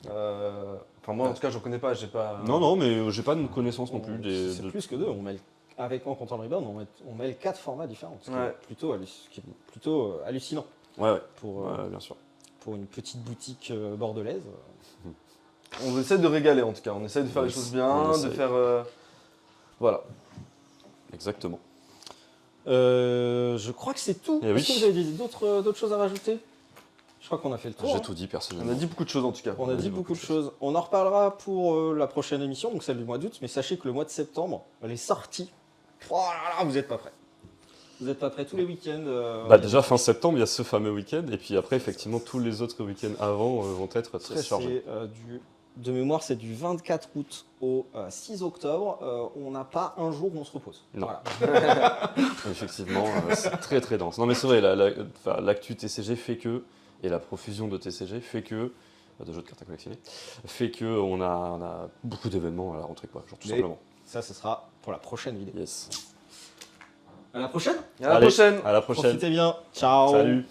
Enfin moi en tout cas, j'en connais pas. J'ai pas. Non, mais j'ai pas de connaissance non plus. c'est plus que deux. En comptant le rebound, on mêle 4 formats différents. Ce qui Ouais. est plutôt hallucinant Ouais, pour, ouais, bien sûr. pour une petite boutique bordelaise. On essaie de régaler en tout cas. On essaie de faire les choses bien, on de essaie. faire. Voilà. Exactement. Je crois que c'est tout. Eh Est-ce oui. que vous avez d'autres choses à rajouter? Je crois qu'on a fait le tour. J'ai hein. tout dit On personnellement. a dit beaucoup de choses en tout cas. On a dit beaucoup de choses. On en reparlera pour la prochaine émission, donc celle du mois d'août. Mais sachez que le mois de septembre, les sorties, oh là là, vous n'êtes pas prêts. Vous n'êtes pas prêts tous les week-ends. Bah, déjà fin septembre, il y a ce fameux week-end, et puis après, effectivement, tous les autres week-ends avant vont être très chargés. De mémoire, c'est du 24 août au 6 octobre. On n'a pas un jour où on se repose. Non. Voilà. Effectivement, c'est très très dense. Non mais c'est vrai, l'actu TCG fait que, et la profusion de TCG fait que, de jeux de cartes à collectionner, fait que on a beaucoup d'événements à la rentrée, quoi, genre tout Mais- simplement. Ça, ce sera pour la prochaine vidéo. Yes. À la prochaine. À la Allez, prochaine. À la prochaine. Profitez bien. Ciao. Salut.